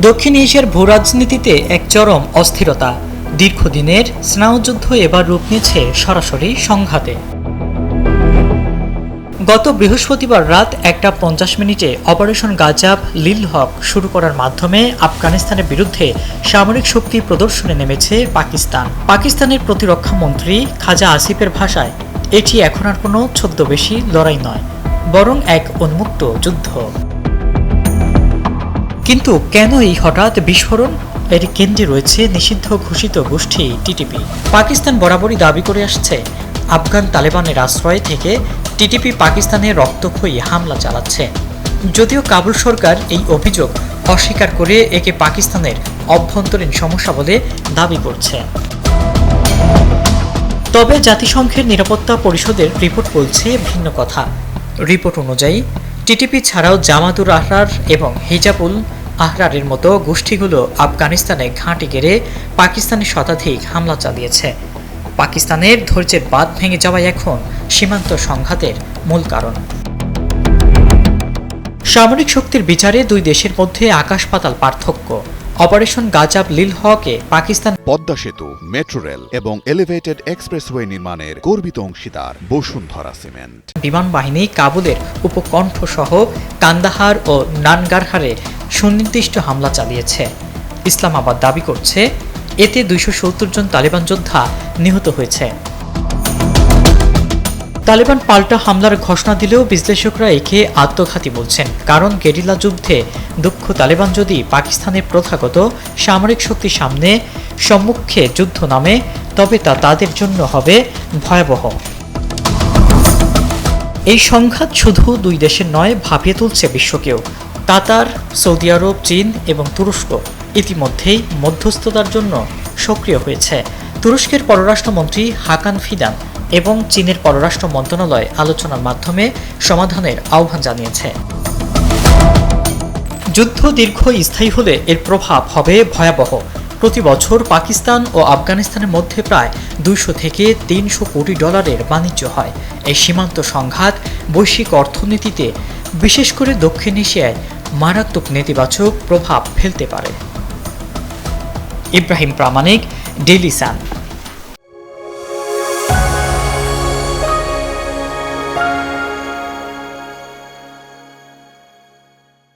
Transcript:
দক্ষিণ এশিয়ার ভূরাজনীতিতে এক চরম অস্থিরতা। দীর্ঘদিনের স্নায়ুযুদ্ধ এবার রূপ নিয়েছে সরাসরি সংঘাতে। গত বৃহস্পতিবার রাত 1:50 অপারেশন গাজাব লিল হক শুরু করার মাধ্যমে আফগানিস্তানের বিরুদ্ধে সামরিক শক্তি প্রদর্শনে নেমেছে পাকিস্তান। পাকিস্তানের প্রতিরক্ষা মন্ত্রী খাজা আসিফের ভাষায়, এটি এখন আর কোনো ছদ্মবেশী লড়াই নয়, বরং এক উন্মুক্ত যুদ্ধ। কিন্তু কেন এই হঠাৎ বিস্ফোরণ? এর কেন্দ্রে রয়েছে নিষিদ্ধ ঘোষিত গোষ্ঠী টিটিপি। পাকিস্তান বরাবরই দাবি করে আসছে, আফগান তালেবানের আশ্রয় থেকে টিটিপি পাকিস্তানে রক্তক্ষয়ী হামলা চালাচ্ছে। যদিও কাবুল সরকার এই অভিযোগ অস্বীকার করে একে পাকিস্তানের অভ্যন্তরীণ সমস্যা বলে দাবি করছে। তবে জাতিসংঘের নিরাপত্তা পরিষদের রিপোর্ট বলছে ভিন্ন কথা। রিপোর্ট অনুযায়ী টিটিপি ছাড়াও জামাতুল আহরার এবং হিজাবুল আহরারের মতো গোষ্ঠীগুলো আফগানিস্তানে ঘাঁটি গেড়ে পাকিস্তানে শতাধিক হামলা চালিয়েছে। পাকিস্তানের ধৈর্যের বাঁধ ভেঙে যাওয়াই এখন সীমান্ত সংঘাতের মূল কারণ। সামরিক শক্তির বিচারে দুই দেশের মধ্যে আকাশ পাতাল পার্থক্য। অপারেশন গাজাব লিল হকে পাকিস্তান পদ্মা সেতু, মেট্রো রেল এবং এলিভেটেড এক্সপ্রেসওয়ে নির্মাণের গর্বিত অংশীদার বসুন্ধরা সিমেন্ট। বিমান বাহিনী কাবুলের উপকণ্ঠ সহ কান্দাহার ও নানগারহারে সুনির্দিষ্ট হামলা চালিয়েছে। ইসলামাবাদ দাবি করছে এতে 270 জন তালেবান যোদ্ধা নিহত হয়েছে। তালেবান পাল্টা হামলার ঘোষণা দিলেও বিশ্লেষকরা একে আত্মঘাতী বলছেন, কারণ গেরিলা যুদ্ধে দক্ষ তালেবান যদি পাকিস্তানের প্রথাগত সামরিক শক্তির সামনে সম্মুখে যুদ্ধ নামে, তবে তা তাদের জন্য হবে ভয়াবহ। এই সংঘাত শুধু দুই দেশের নয়, ভাবিয়ে তুলছে বিশ্বকেও। কাতার, সৌদি আরব, চীন এবং তুরস্ক ইতিমধ্যেই মধ্যস্থতার জন্য সক্রিয় হয়েছে। তুরস্কের পররাষ্ট্রমন্ত্রী হাকান ফিদান এবং চীনের পররাষ্ট্র মন্ত্রণালয় আলোচনার মাধ্যমে সমাধানের আহ্বান জানিয়েছে। যুদ্ধ দীর্ঘস্থায়ী হলে এর প্রভাব হবে ভয়াবহ। প্রতি বছর পাকিস্তান ও আফগানিস্তানের মধ্যে প্রায় 200 থেকে 300 কোটি ডলারের বাণিজ্য হয়। এই সীমান্ত সংঘাত বৈশ্বিক অর্থনীতিতে, বিশেষ করে দক্ষিণ এশিয়ায় মারাত্মক নেতিবাচক প্রভাব ফেলতে পারে। ইব্রাহিম প্রামাণিক, ডেইলি সান।